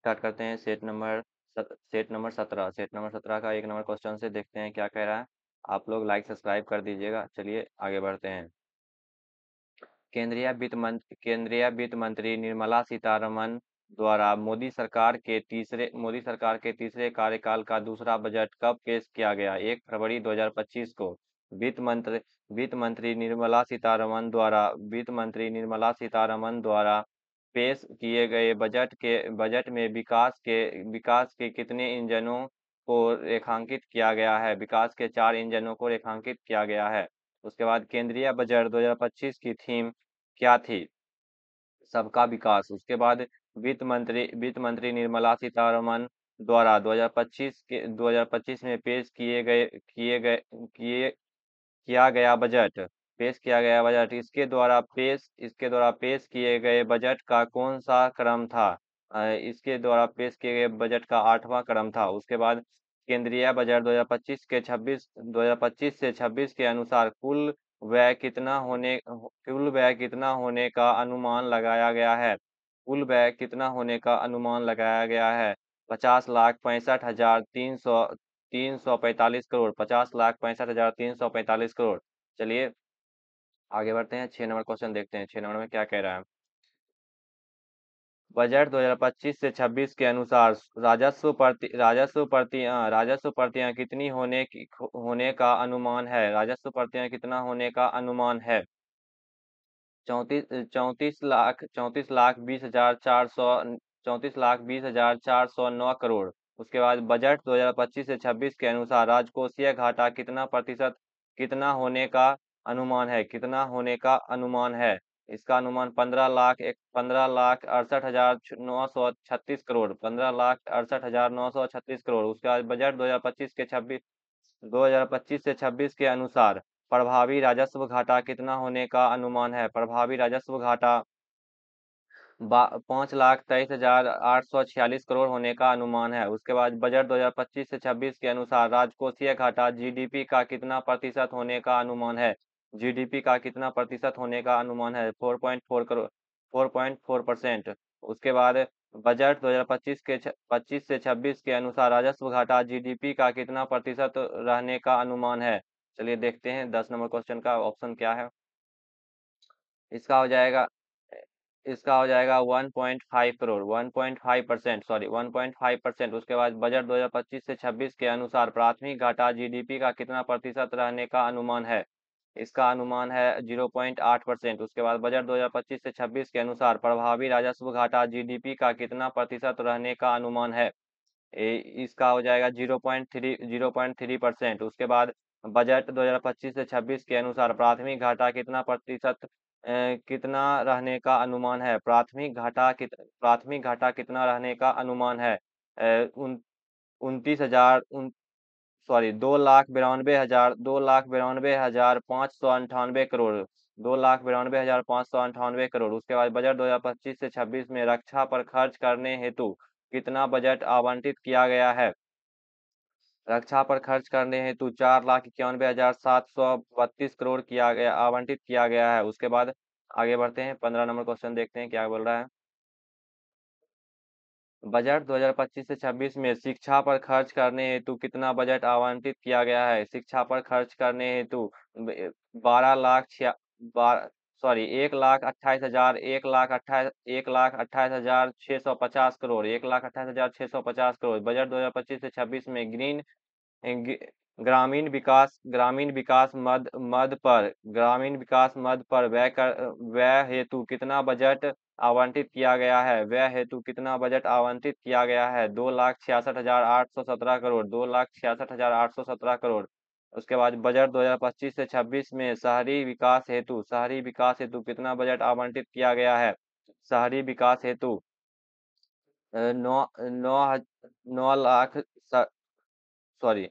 Start करते हैं set number 17 का 1 नंबर क्वेश्चन से देखते हैं क्या कह रहा है। आप लोग लाइक सब्सक्राइब कर दीजिएगा। चलिए आगे बढ़ते हैं। केंद्रीय वित्त मंत्री निर्मला सीतारमण द्वारा मोदी सरकार के तीसरे कार्यकाल का दूसरा बजट कब पेश किया गया? 1 फरवरी 2025 को। वित्त मंत्री वित्त मंत्री निर्मला सीतारमण द्वारा पेश किए गए बजट में विकास के कितने इंजनों को रेखांकित किया गया है? विकास के 4 इंजनों को रेखांकित किया गया है। उसके बाद केंद्रीय बजट 2025 की थीम क्या थी? सबका विकास। उसके बाद वित्त मंत्री निर्मला सीतारमण द्वारा 2025 में पेश किया गया बजट इसके द्वारा पेश किए गए बजट का कौन सा क्रम था? इसके द्वारा पेश किए गए बजट का 8वां क्रम था। उसके बाद केंद्रीय बजट 2025 से 26 के अनुसार कुल व्यय कितना होने का अनुमान लगाया गया है? कुल व्यय कितना होने का अनुमान लगाया गया है? 50,65,345 करोड़। 50,65,345 करोड़। चलिए आगे बढ़ते हैं। 6 नंबर क्वेश्चन देखते हैं। 6 नंबर में क्या कह रहा है। बजट 2025 से 26 के अनुसार राजस्व प्रतियां कितनी होने का अनुमान है? राजस्व प्रतियां कितना होने का अनुमान है? 34,20,409 करोड़। उसके बाद बजट 2025 से 26 के अनुसार राजकोषीय घाटा कितना होने का अनुमान है? कितना होने का अनुमान है? इसका अनुमान 15,68,936 करोड़। 15,68,936 करोड़। उसके बाद बजट 2025 से 26 के अनुसार प्रभावी राजस्व घाटा कितना होने का अनुमान है? प्रभावी राजस्व घाटा 5,23,846 करोड़ होने का अनुमान है। उसके बाद बजट 2025 से 26 के अनुसार राजकोषीय घाटा जीडीपी का कितना प्रतिशत होने का अनुमान है? जीडीपी का कितना प्रतिशत होने का अनुमान है? 4.4%। उसके बाद बजट 2025 से 26 के अनुसार राजस्व घाटा जीडीपी का कितना प्रतिशत रहने का अनुमान है? चलिए देखते हैं 10 नंबर क्वेश्चन का ऑप्शन क्या है। इसका हो जाएगा इसका हो जाएगा 1.5 करोड़। 1.5%, सॉरी 1.5%। उसके बाद बजट 2025 से 26 के अनुसार प्राथमिक घाटा जीडीपी का कितना प्रतिशत रहने का अनुमान है? इसका अनुमान है 0.8%। उसके बाद बजट 2025 से 26 के अनुसार प्रभावी राजस्व घाटा जीडीपी का कितना प्रतिशत रहने का अनुमान है? इसका हो जाएगा 0.3%। उसके बाद बजट 2025 से 26 के अनुसार कितना रहने का अनुमान है? प्राथमिक घाटा कितना रहने का अनुमान है? उन 29,000 सॉरी 2,92,598 करोड़। 2,92,598 करोड़। उसके बाद बजट 2025 से 26 में रक्षा पर खर्च करने हेतु कितना बजट आवंटित किया गया है? रक्षा पर खर्च करने हेतु 4,91,732 करोड़ आवंटित किया गया है। उसके बाद आगे बढ़ते हैं। 15 नंबर क्वेश्चन देखते हैं क्या बोल रहा है। बजट 2025 से 26 में शिक्षा पर खर्च करने हेतु कितना बजट आवंटित किया गया है? शिक्षा पर खर्च करने हेतु 1,28,650 करोड़। 1,28,650 करोड़। बजट 2025 से 26 में ग्री- ग्रामीण विकास मद पर व्यय हेतु कितना बजट आवंटित किया गया है? व्यय हेतु कितना बजट आवंटित किया गया है? 2,66,817 करोड़। 2,66,817 करोड़। उसके बाद बजट 2025 से 26 में शहरी विकास हेतु कितना बजट आवंटित किया गया है? शहरी विकास हेतु नौ नौ नौ लाख सॉरी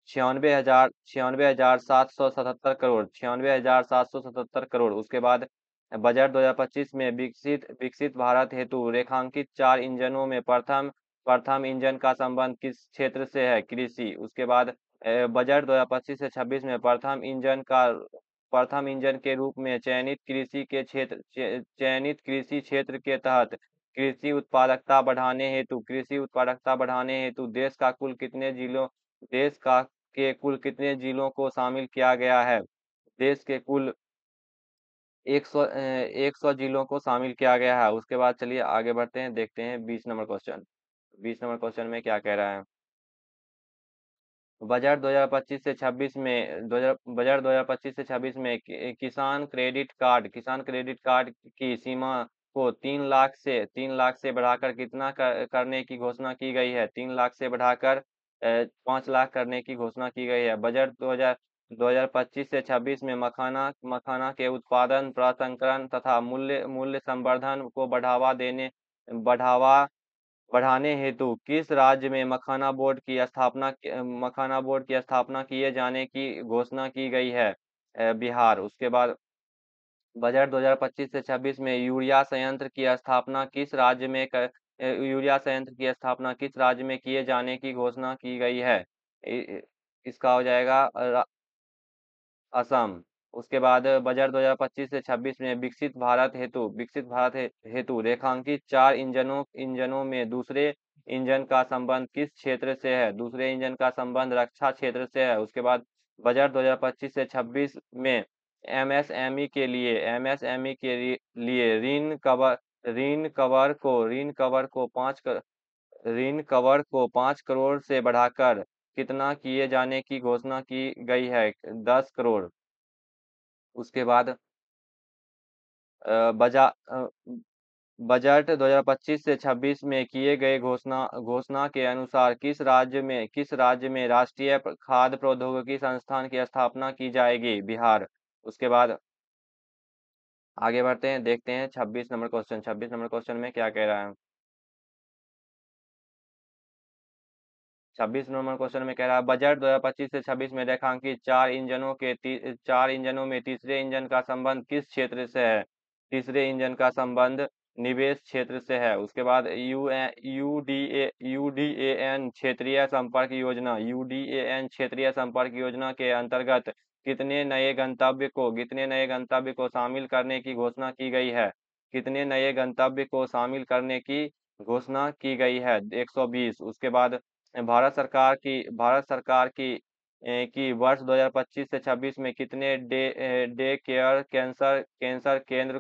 96,777 करोड़। 96,777 करोड़। उसके बाद बजट 2025 में विकसित भारत हेतु रेखांकित 4 इंजनों में प्रथम इंजन का संबंध किस क्षेत्र से है? कृषि। उसके बाद बजट 2025 से 26 में प्रथम इंजन के रूप में चयनित कृषि क्षेत्र के तहत कृषि उत्पादकता बढ़ाने हेतु देश का के कुल कितने जिलों को शामिल किया गया है? देश के कुल 100 जिलों को शामिल किया गया है। उसके बाद चलिए आगे बढ़ते हैं, देखते हैं 20 नंबर क्वेश्चन। 20 नंबर क्वेश्चन में क्या कह रहा है? बजट 2025 से 26 में 2000 बजट 2025 से 26 में किसान क्रेडिट कार्ड की सीमा को 3 लाख से बढ़ाकर कितना करने की घोषणा की गई है? 3 लाख से बढ़ाकर 5 लाख करने की घोषणा की गई है। बजट 2025 से 26 में मखाना के उत्पादन, प्रसंस्करण तथा मूल्य मूल्य संवर्धन को बढ़ावा बढ़ाने हेतु किस राज्य में मखाना बोर्ड की स्थापना किए जाने की घोषणा की गई है? बिहार। उसके बाद बजट 2025 से 26 में यूरिया संयंत्र की स्थापना किस राज्य में किए जाने की घोषणा की गई है? इसका हो जाएगा असम। उसके बाद बजट 2025 से 26 में विकसित भारत हेतु रेखांकित 4 इंजनों में दूसरे इंजन का संबंध किस क्षेत्र से है? दूसरे इंजन का संबंध रक्षा क्षेत्र से है। उसके बाद बजट 2025 से 26 में एमएसएमई के लिए ऋण कवर को 5 करोड़ से बढ़ाकर कितना किए जाने की घोषणा की गई है? 10 करोड़। उसके बाद अ, बजा अ, बजट 2025 से 26 में किए गए घोषणा के अनुसार किस राज्य में राष्ट्रीय खाद्य प्रौद्योगिकी संस्थान की स्थापना की जाएगी? बिहार। उसके बाद आगे बढ़ते हैं, देखते हैं 26 नंबर क्वेश्चन में क्या कह रहा है? 26 नंबर क्वेश्चन में कह रहा है बजट 2025 से 26 में रेखांकित 4 इंजनों में तीसरे इंजन का संबंध किस क्षेत्र से है? तीसरे इंजन का संबंध निवेश क्षेत्र से है। उसके बाद यूडीएएन क्षेत्रीय संपर्क योजना के अंतर्गत कितने नए गंतव्य को शामिल करने की घोषणा की गई है? कितने नए गंतव्य को शामिल करने की घोषणा की गई है? 120। उसके बाद भारत सरकार की वर्ष 2025 से 26 में कितने डे केयर कैंसर केंद्र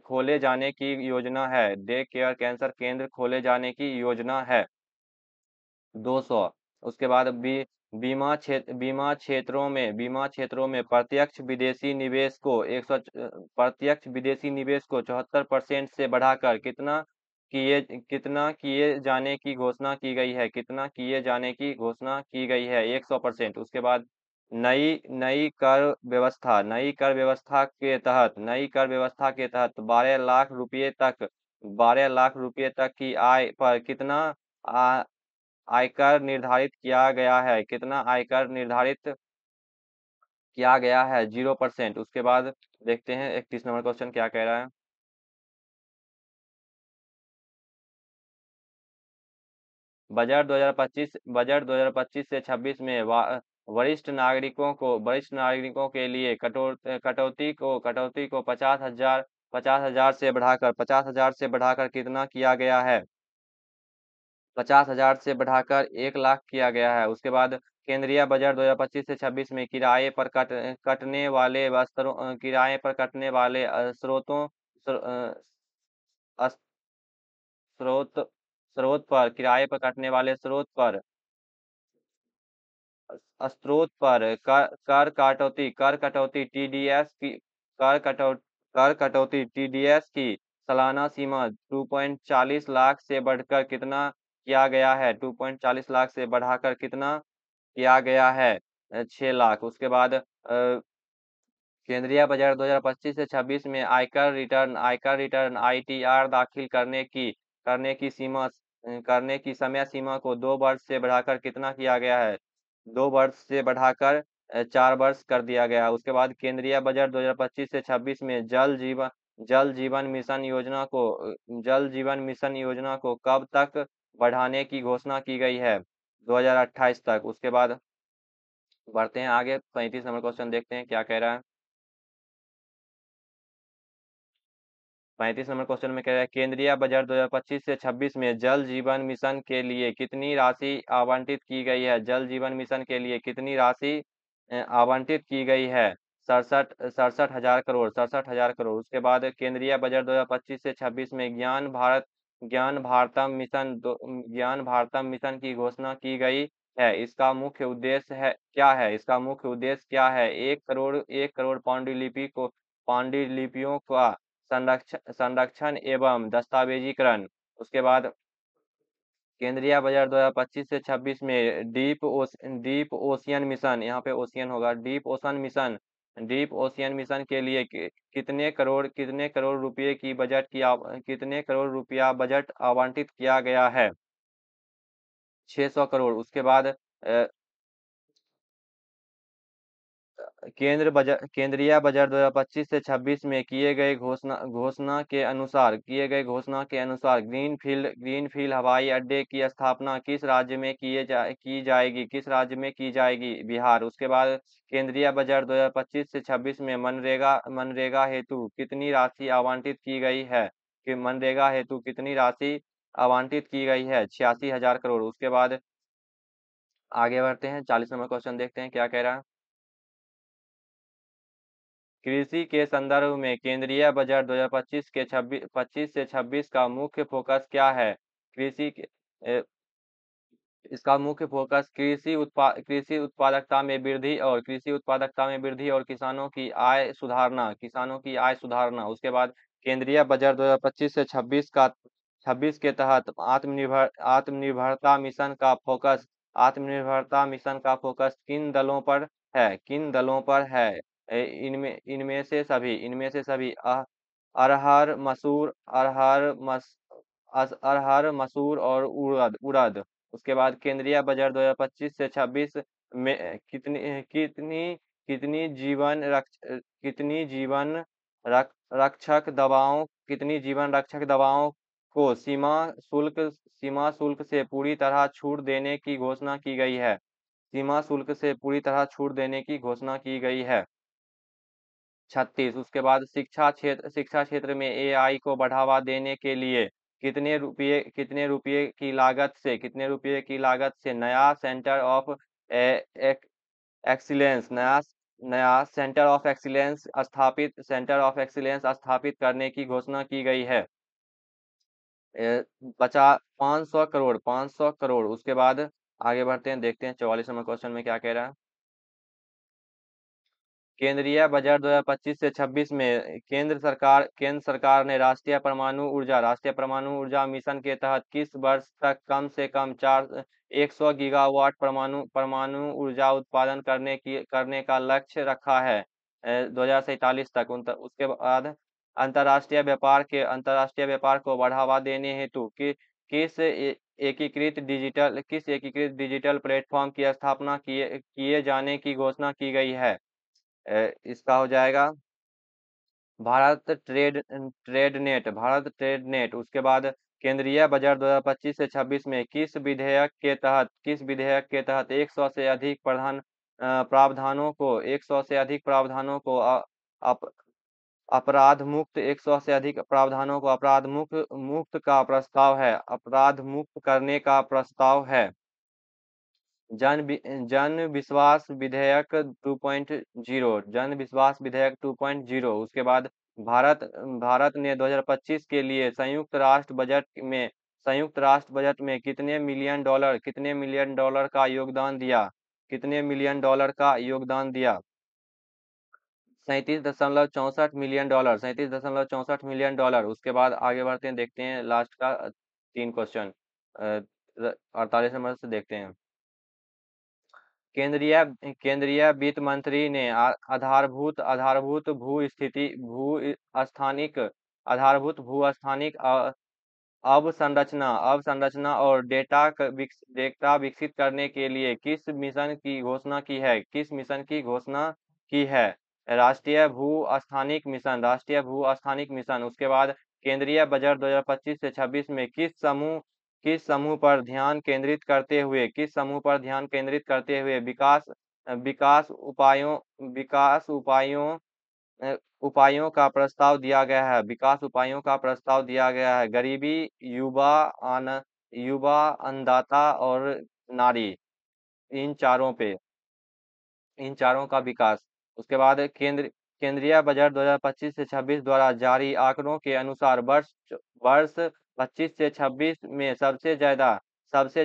खोले जाने की योजना है? डे केयर कैंसर केंद्र खोले जाने की योजना है 200। उसके बाद बीमा क्षेत्रों में प्रत्यक्ष विदेशी निवेश को 74% से बढ़ाकर कितना किए जाने की घोषणा की गई है? कितना किए जाने की घोषणा की गई है? 100%। उसके बाद नई कर व्यवस्था के तहत 12 लाख रुपए तक की आय पर कितना आयकर निर्धारित किया गया है? कितना आयकर निर्धारित किया गया है? 0%। उसके बाद देखते हैं 31 नंबर क्वेश्चन क्या कह रहा है? बजट 2025 से 26 में वरिष्ठ नागरिकों के लिए कटौती को 50,000 से बढ़ाकर कितना किया गया है? 50,000 से बढ़ाकर 1 लाख किया गया है। उसके बाद केंद्रीय बजट 2025 से 26 में किराए पर कटने वाले अस- स्रोत स्रोत पर किराए पर कटने वाले स्रोत पर कर कटौती टीडीएस की सालाना सीमा 2.40 लाख से बढ़कर कितना किया गया है? 2.40 लाख से बढ़ाकर कितना किया गया है? 6 लाख। उसके बाद केंद्रीय बजट 2025 से 26 में आयकर रिटर्न आईटीआर दाखिल करने की समय सीमा को 2 वर्ष से बढ़ाकर कितना किया गया है? 2 वर्ष से बढ़ाकर 4 वर्ष कर दिया गया। उसके बाद केंद्रीय बजट 2025 से 26 में जल जीवन मिशन योजना को कब तक बढ़ाने की घोषणा की गई है? 2028 तक। उसके बाद बढ़ते हैं आगे, 35 नंबर क्वेश्चन देखते हैं क्या कह रहा है? 35 नंबर क्वेश्चन में कह रहा है केंद्रीय बजट 2025 से 26 में जल जीवन मिशन के लिए कितनी राशि आवंटित की गई है? जल जीवन मिशन के लिए कितनी राशि आवंटित की गई है? 67,000 करोड़। उसके बाद केंद्रीय बजट 2025 से 26 में ज्ञान भारतम मिशन की घोषणा की गई है। इसका मुख्य उद्देश्य है क्या है? इसका मुख्य उद्देश्य क्या है? 1 करोड़ पांडुलिपियों का संरक्षण एवं दस्तावेजीकरण। उसके बाद केंद्रीय बजट 2025 से 26 में डीप ओशियन मिशन, यहाँ पे ओशियन होगा, डीप ओशियन मिशन के लिए कितने करोड़ रुपए की कितने करोड़ रुपया बजट आवंटित किया गया है? 600 करोड़। उसके बाद केंद्रीय बजट 2025 से 26 में किए गए घोषणा के अनुसार ग्रीनफील्ड हवाई अड्डे की स्थापना किस राज्य में की जाएगी? बिहार। उसके बाद केंद्रीय बजट 2025 से 26 में मनरेगा हेतु कितनी राशि आवंटित की गई है? कि मनरेगा हेतु कितनी राशि आवंटित की गई है? 86,000 करोड़। उसके बाद आगे बढ़ते हैं, 40 नंबर क्वेश्चन देखते हैं क्या कह रहा है। कृषि के संदर्भ में केंद्रीय बजट 2025 से 26 का मुख्य फोकस क्या है? कृषि के इसका मुख्य फोकस कृषि उत्पादकता में वृद्धि और किसानों की आय सुधारना। उसके बाद केंद्रीय बजट 2025 से 26 के तहत आत्मनिर्भरता मिशन का फोकस किन दलों पर है? इनमें से सभी अरहर मसूर और उड़द। उसके बाद केंद्रीय बजट 2025 से 26 में कितनी जीवन रक्षक दवाओं को सीमा शुल्क से पूरी तरह छूट देने की घोषणा की गई है? सीमा शुल्क से पूरी तरह छूट देने की घोषणा की गई है। 36। उसके बाद शिक्षा क्षेत्र में एआई को बढ़ावा देने के लिए कितने रुपये की लागत से नया सेंटर ऑफ एक्सीलेंस स्थापित करने की घोषणा की गई है? बचा 500 करोड़। उसके बाद आगे बढ़ते हैं, देखते हैं 44 नंबर क्वेश्चन में क्या कह रहा है। केंद्रीय बजट 2025 से 26 में केंद्र सरकार ने राष्ट्रीय परमाणु ऊर्जा मिशन के तहत किस वर्ष तक कम से कम 100 गीगावाट परमाणु ऊर्जा उत्पादन करने का लक्ष्य रखा है? 2047 तक। उसके बाद अंतर्राष्ट्रीय व्यापार को बढ़ावा देने हेतु किस एकीकृत डिजिटल प्लेटफॉर्म की स्थापना किए जाने की घोषणा की गई है? इसका हो जाएगा भारत ट्रेड नेट। उसके बाद केंद्रीय बजट 2025 से 26 में किस विधेयक के तहत 100 से अधिक प्रावधानों को 100 से अधिक प्रावधानों को अप, अपराध मुक्त 100 से अधिक प्रावधानों को अपराध मुक्त करने का प्रस्ताव है? जन विश्वास विधेयक 2.0। उसके बाद भारत ने 2025 के लिए संयुक्त राष्ट्र बजट में कितने मिलियन डॉलर का योगदान दिया? 37.64 मिलियन डॉलर। उसके बाद आगे बढ़ते हैं, देखते हैं लास्ट का 3 क्वेश्चन। 48 नंबर से देखते हैं। केंद्रीय वित्त मंत्री ने भू स्थानिक अवसंरचना और डेटा विकसित करने के लिए किस मिशन की घोषणा की है? राष्ट्रीय भू स्थानिक मिशन। उसके बाद केंद्रीय बजट 2025 से 26 में किस समूह पर ध्यान केंद्रित करते हुए विकास उपायों उपायों का प्रस्ताव दिया गया है, विकास उपायों का प्रस्ताव दिया गया है, गरीबी, युवा, अन युवा, अन्नदाता और नारी, इन चारों पे, इन चारों का विकास। उसके बाद केंद्रीय बजट 2025 से 26 द्वारा जारी आंकड़ों के अनुसार वर्ष 25 से 26 में सबसे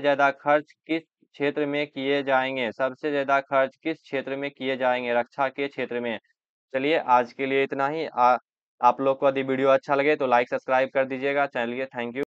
ज्यादा खर्च किस क्षेत्र में किए जाएंगे? सबसे ज्यादा खर्च किस क्षेत्र में किए जाएंगे? रक्षा के क्षेत्र में। चलिए आज के लिए इतना ही। आप लोग को यदि वीडियो अच्छा लगे तो लाइक सब्सक्राइब कर दीजिएगा। चलिए, थैंक यू।